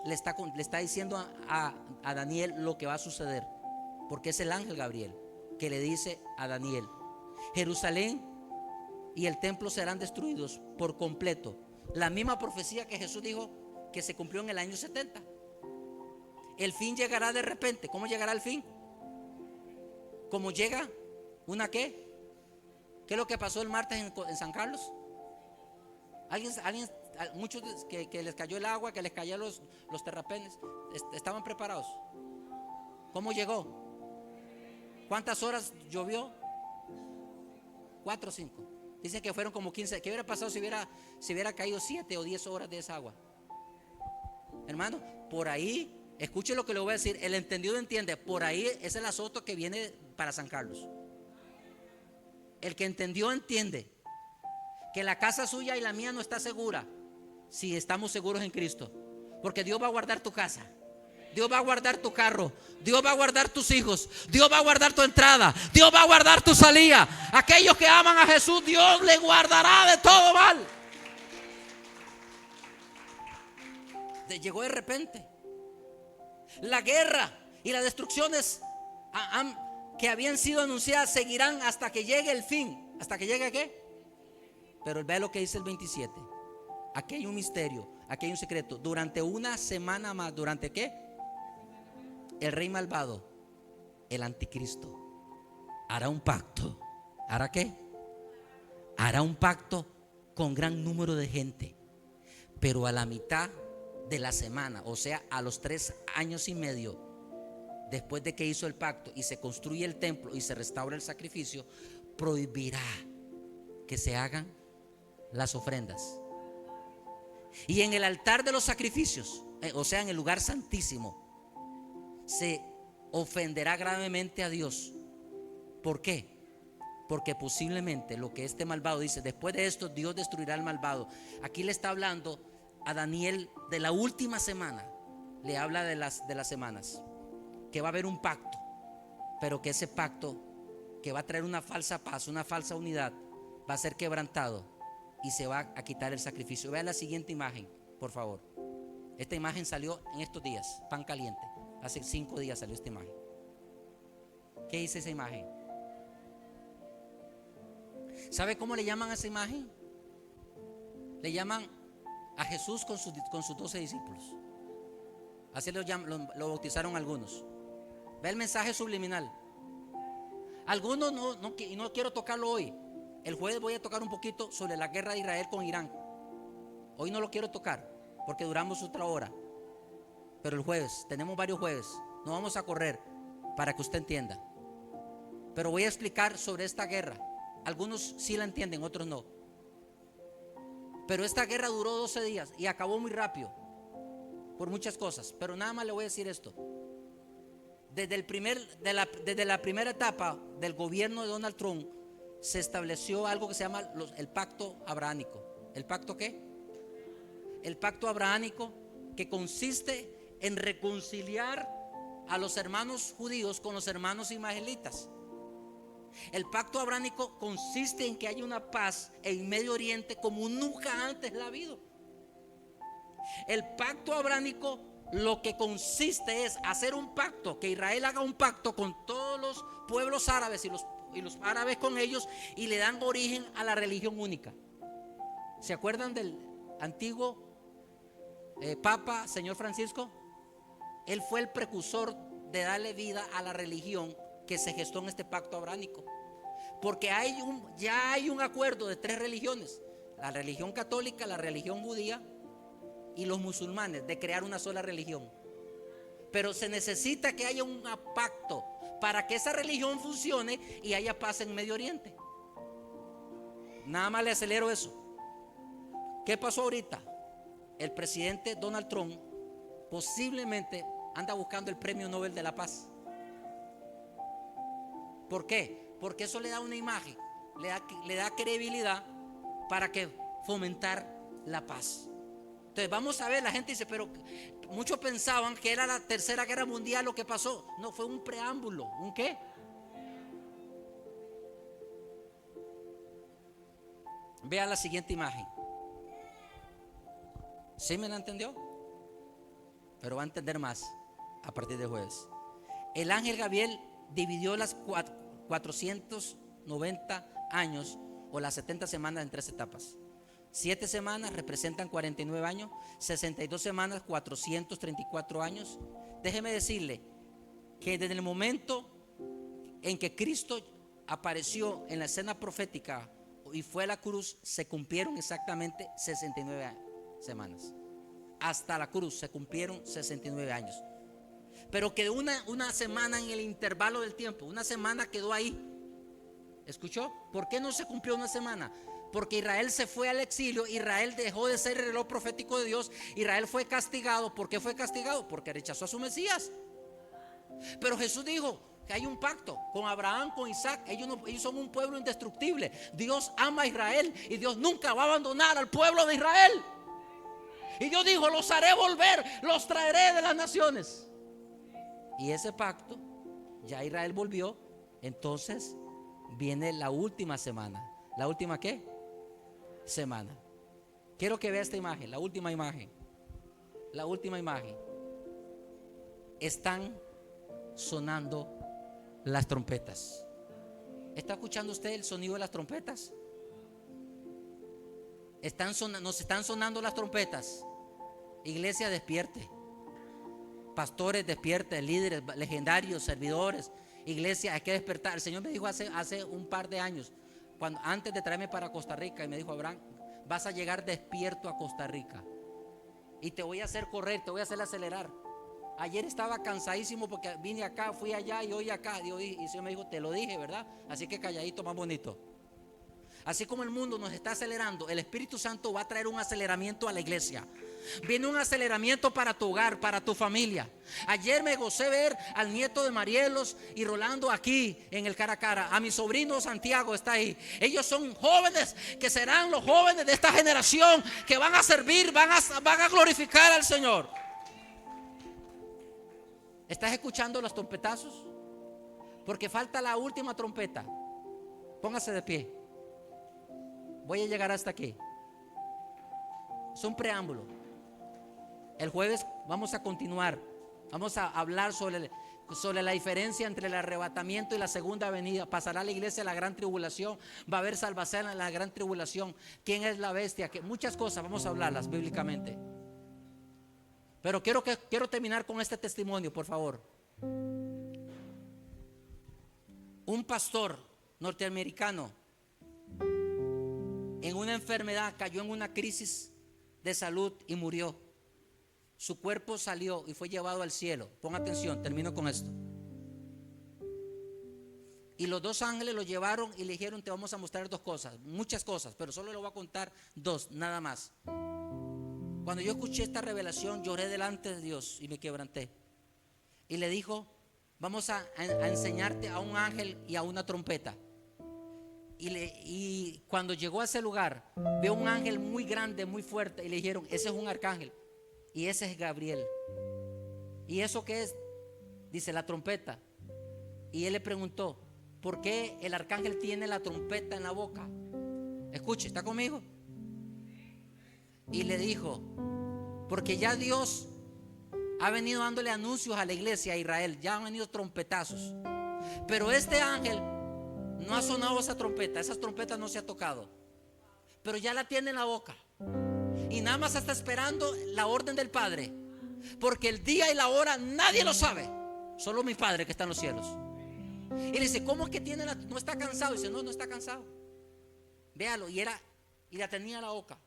le está diciendo a Daniel lo que va a suceder, porque es el ángel Gabriel que le dice a Daniel: Jerusalén y el templo serán destruidos por completo. La misma profecía que Jesús dijo que se cumplió en el año 70. El fin llegará de repente. ¿Cómo llegará el fin? ¿Cómo llega? ¿Una qué? ¿Qué es lo que pasó el martes en San Carlos? Alguien, muchos que les cayó el agua, que les cayeron los terrapenes, ¿estaban preparados? ¿Cómo llegó? ¿Cuántas horas llovió? 4 o 5. Dicen que fueron como 15. ¿Qué hubiera pasado si hubiera caído 7 o 10 horas de esa agua? Hermano, por ahí, escuche lo que le voy a decir. El entendido entiende. Por ahí es el azoto que viene para San Carlos. El que entendió entiende que la casa suya y la mía no está segura si estamos seguros en Cristo, porque Dios va a guardar tu casa, Dios va a guardar tu carro, Dios va a guardar tus hijos, Dios va a guardar tu entrada, Dios va a guardar tu salida. Aquellos que aman a Jesús, Dios le guardará de todo mal. Llegó de repente. La guerra y las destrucciones que habían sido anunciadas seguirán hasta que llegue el fin. ¿Hasta que llegue qué? Pero vea lo que dice el 27. Aquí hay un misterio, aquí hay un secreto. Durante una semana más, ¿durante qué? El rey malvado, el anticristo, hará un pacto. ¿Hará qué? Hará un pacto con gran número de gente. Pero a la mitad de la semana, o sea, a los 3 años y medio después de que hizo el pacto y se construye el templo y se restaura el sacrificio, prohibirá que se hagan las ofrendas. Y en el altar de los sacrificios, o sea, en el lugar santísimo, se ofenderá gravemente a Dios. ¿Por qué? Porque posiblemente lo que este malvado dice, después de esto Dios destruirá al malvado. Aquí le está hablando a Daniel de la última semana. Le habla de las semanas, que va a haber un pacto, pero que ese pacto, que va a traer una falsa paz, una falsa unidad, va a ser quebrantado y se va a quitar el sacrificio. Vean la siguiente imagen, por favor. Esta imagen salió en estos días, pan caliente. Hace 5 días salió esta imagen. ¿Qué dice esa imagen? ¿Sabe cómo le llaman a esa imagen? Le llaman a Jesús con sus 12 discípulos. Así lo bautizaron algunos. Ve el mensaje subliminal. Algunos no quiero tocarlo hoy. El jueves voy a tocar un poquito sobre la guerra de Israel con Irán. Hoy no lo quiero tocar porque duramos otra hora. Pero el jueves, tenemos varios jueves, no vamos a correr para que usted entienda. Pero voy a explicar sobre esta guerra. Algunos sí la entienden, otros no. Pero esta guerra duró 12 días y acabó muy rápido por muchas cosas. Pero nada más le voy a decir esto. Desde la primera etapa del gobierno de Donald Trump se estableció algo que se llama el pacto abrahámico. ¿El pacto qué? El pacto abrahámico, que consiste en reconciliar a los hermanos judíos con los hermanos ismaelitas. El pacto abrahámico consiste en que haya una paz en Medio Oriente como nunca antes la ha habido. El pacto abrahámico lo que consiste es hacer un pacto, que Israel haga un pacto con todos los pueblos árabes y los árabes con ellos, y le dan origen a la religión única. ¿Se acuerdan del antiguo Papa, señor Francisco? Él fue el precursor de darle vida a la religión que se gestó en este pacto abránico. Porque ya hay un acuerdo de 3 religiones: la religión católica, la religión judía y los musulmanes, de crear una sola religión. Pero se necesita que haya un pacto para que esa religión funcione y haya paz en Medio Oriente. Nada más le acelero eso. ¿Qué pasó ahorita? El presidente Donald Trump posiblemente anda buscando el premio Nobel de la Paz. ¿Por qué? Porque eso le da una imagen, le da credibilidad para que fomentar la paz. Entonces vamos a ver, la gente dice, pero muchos pensaban que era la Tercera Guerra Mundial lo que pasó. No, fue un preámbulo. ¿Un qué? Vean la siguiente imagen. ¿Sí me la entendió? Pero va a entender más a partir de jueves. El ángel Gabriel dividió las 490 años o las 70 semanas en 3 etapas. 7 semanas representan 49 años, 62 semanas 434 años. Déjeme decirle que desde el momento en que Cristo apareció en la escena profética y fue a la cruz, se cumplieron exactamente 69 semanas. Hasta la cruz se cumplieron 69 años. Pero quedó una semana en el intervalo del tiempo. Una semana quedó ahí. ¿Escuchó? ¿Por qué no se cumplió una semana? Porque Israel se fue al exilio. Israel dejó de ser el reloj profético de Dios. Israel fue castigado. ¿Por qué fue castigado? Porque rechazó a su Mesías. Pero Jesús dijo que hay un pacto con Abraham, con Isaac. Ellos son un pueblo indestructible. Dios ama a Israel y Dios nunca va a abandonar al pueblo de Israel. Y Dios dijo: los haré volver, los traeré de las naciones. Y ese pacto, ya Israel volvió. Entonces viene la última semana. ¿La última qué? Semana. Quiero que vea esta imagen, la última imagen. La última imagen. Están sonando las trompetas. ¿Está escuchando usted el sonido de las trompetas? Nos están sonando las trompetas. Iglesia, despierte. Pastores, despierten. Líderes, legendarios, servidores. Iglesia, hay que despertar. El Señor me dijo hace un par de años, antes de traerme para Costa Rica, y me dijo: Abraham, vas a llegar despierto a Costa Rica y te voy a hacer correr, te voy a hacer acelerar. Ayer estaba cansadísimo porque vine acá, fui allá y hoy acá. Y el Señor me dijo: te lo dije, ¿verdad? Así que calladito, más bonito. Así como el mundo nos está acelerando, el Espíritu Santo va a traer un aceleramiento a la iglesia. Viene un aceleramiento para tu hogar, para tu familia. Ayer me gocé ver al nieto de Marielos y Rolando aquí en el cara a cara. A mi sobrino Santiago está ahí. Ellos son jóvenes que serán los jóvenes de esta generación, que van a servir, van a glorificar al Señor. ¿Estás escuchando los trompetazos? Porque falta la última trompeta. Póngase de pie. Voy a llegar hasta aquí. Es un preámbulo. El jueves vamos a continuar. Vamos a hablar sobre la diferencia entre el arrebatamiento y la segunda venida. Pasará la iglesia la gran tribulación. Va a haber salvación en la gran tribulación. ¿Quién es la bestia? Muchas cosas vamos a hablarlas bíblicamente. Pero quiero terminar con este testimonio, por favor. Un pastor norteamericano en una enfermedad cayó en una crisis de salud y murió. Su cuerpo salió y fue llevado al cielo. Pon atención, termino con esto. Y los 2 ángeles lo llevaron y le dijeron: te vamos a mostrar 2 cosas, muchas cosas, pero solo le voy a contar 2, nada más. Cuando yo escuché esta revelación, lloré delante de Dios y me quebranté. Y le dijo: vamos a enseñarte a un ángel y a una trompeta. Y cuando llegó a ese lugar, vio un ángel muy grande, muy fuerte, y le dijeron: ese es un arcángel y ese es Gabriel. ¿Y eso qué es? Dice: la trompeta. Y él le preguntó: ¿por qué el arcángel tiene la trompeta en la boca? Escuche, ¿está conmigo? Y le dijo: porque ya Dios ha venido dándole anuncios a la iglesia, a Israel. Ya han venido trompetazos, pero este ángel no ha sonado esa trompeta. Esa trompeta no se ha tocado, pero ya la tiene en la boca. Y nada más está esperando la orden del Padre porque el día y la hora nadie lo sabe, solo mi Padre que está en los cielos. Y le dice, ¿cómo es que no está cansado? Y dice, no está cansado. Véalo, y la tenía a la boca.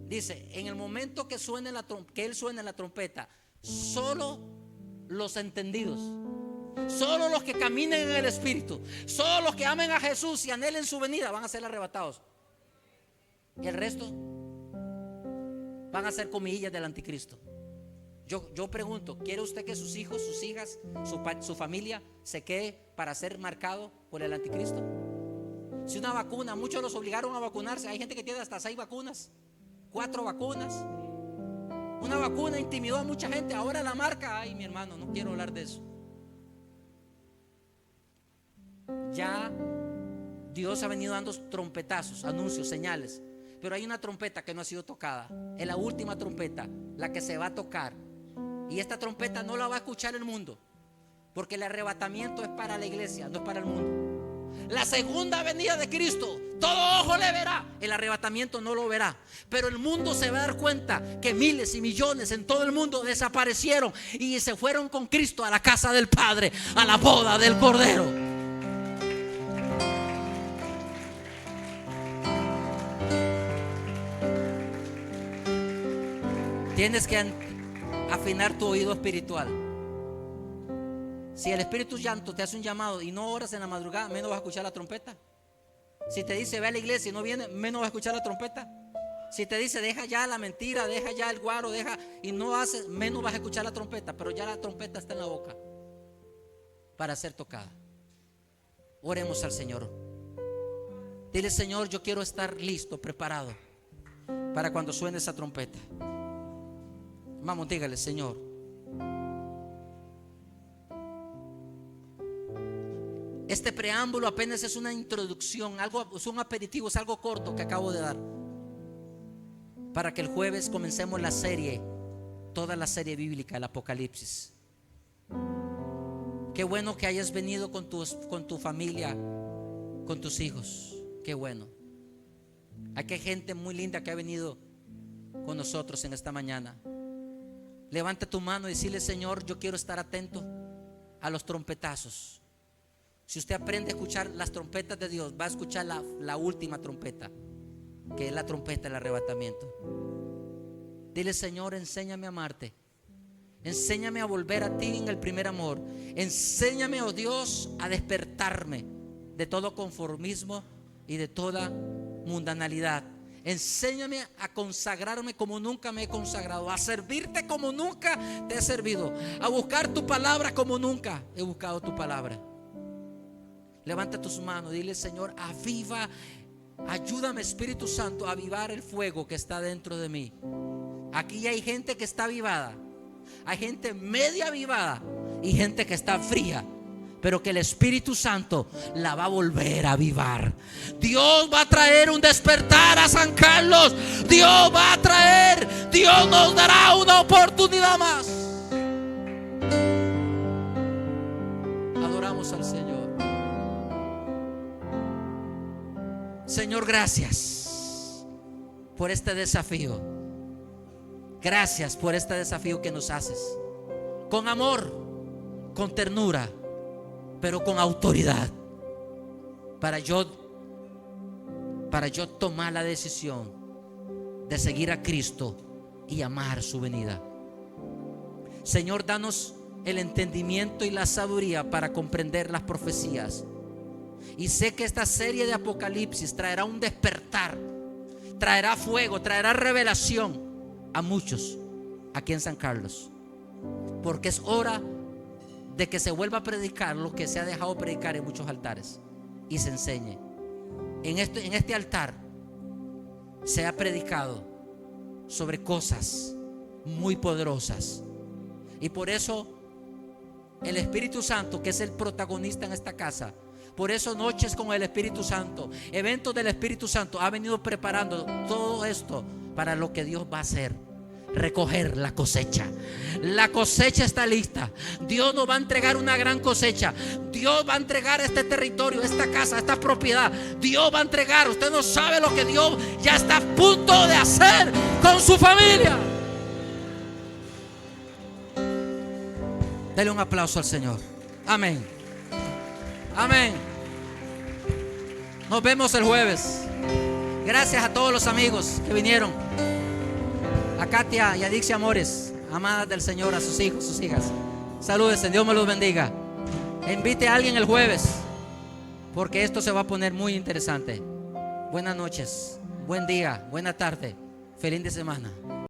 Dice, en el momento que él suene la trompeta, solo los entendidos, solo los que caminen en el Espíritu, solo los que amen a Jesús y anhelen su venida van a ser arrebatados. Y el resto van a ser comillas del anticristo. Yo pregunto, ¿quiere usted que sus hijos, sus hijas, su familia se quede para ser marcado por el anticristo? Si una vacuna, muchos los obligaron a vacunarse. Hay gente que tiene hasta 6 vacunas, 4 vacunas. Una vacuna intimidó a mucha gente. Ahora la marca, ay mi hermano, no quiero hablar de eso. Ya Dios ha venido dando trompetazos, anuncios, señales. Pero hay una trompeta que no ha sido tocada. Es la última trompeta, la que se va a tocar. Y esta trompeta no la va a escuchar el mundo, porque el arrebatamiento es para la iglesia, no es para el mundo. La segunda venida de Cristo, todo ojo le verá. El arrebatamiento no lo verá, pero el mundo se va a dar cuenta que miles y millones en todo el mundo desaparecieron y se fueron con Cristo a la casa del Padre, a la boda del Cordero. Tienes que afinar tu oído espiritual. Si el Espíritu Santo te hace un llamado y no oras en la madrugada, menos vas a escuchar la trompeta. Si te dice ve a la iglesia y no viene, menos vas a escuchar la trompeta. Si te dice deja ya la mentira, deja ya el guaro, deja y no haces, menos vas a escuchar la trompeta. Pero ya la trompeta está en la boca para ser tocada. Oremos al Señor. Dile, Señor, yo quiero estar listo, preparado para cuando suene esa trompeta. Vamos, dígale, Señor, este preámbulo apenas es una introducción, es un aperitivo, es algo corto que acabo de dar, para que el jueves comencemos la serie, toda la serie bíblica del Apocalipsis. Qué bueno que hayas venido con tu familia, con tus hijos. Qué bueno. Hay gente muy linda que ha venido con nosotros en esta mañana. Levanta tu mano y decirle, Señor, yo quiero estar atento a los trompetazos. Si usted aprende a escuchar las trompetas de Dios, va a escuchar la última trompeta, que es la trompeta del arrebatamiento. Dile, Señor, enséñame a amarte. Enséñame a volver a ti en el primer amor. Enséñame, oh Dios, a despertarme de todo conformismo y de toda mundanalidad. Enséñame a consagrarme como nunca me he consagrado, a servirte como nunca te he servido, a buscar tu palabra como nunca he buscado tu palabra. Levanta tus manos, dile, Señor, ayúdame, Espíritu Santo, a avivar el fuego que está dentro de mí. Aquí hay gente que está avivada, hay gente media avivada y gente que está fría, pero que el Espíritu Santo la va a volver a avivar. Dios va a traer un despertar a San Carlos. Dios nos dará una oportunidad más. Adoramos al Señor. Señor, gracias por este desafío. Gracias por este desafío que nos haces, con amor, con ternura, pero con autoridad, para yo tomar la decisión de seguir a Cristo y amar su venida. Señor, danos el entendimiento y la sabiduría para comprender las profecías. Y sé que esta serie de Apocalipsis traerá un despertar, traerá fuego, traerá revelación a muchos aquí en San Carlos, porque es hora de que se vuelva a predicar lo que se ha dejado predicar en muchos altares y se enseñe. En este altar se ha predicado sobre cosas muy poderosas, y por eso el Espíritu Santo, que es el protagonista en esta casa, por eso noches con el Espíritu Santo, eventos del Espíritu Santo, ha venido preparando todo esto para lo que Dios va a hacer. Recoger la cosecha. La cosecha está lista. Dios nos va a entregar una gran cosecha. Dios va a entregar este territorio, esta casa, esta propiedad. Dios va a entregar. Usted no sabe lo que Dios ya está a punto de hacer con su familia. Dele un aplauso al Señor. Amén. Amén. Nos vemos el jueves. Gracias a todos los amigos que vinieron. A Katia y a Dixie Amores, amadas del Señor, a sus hijos, sus hijas. Saludos, Dios me los bendiga. Invite a alguien el jueves, porque esto se va a poner muy interesante. Buenas noches, buen día, buena tarde, feliz de semana.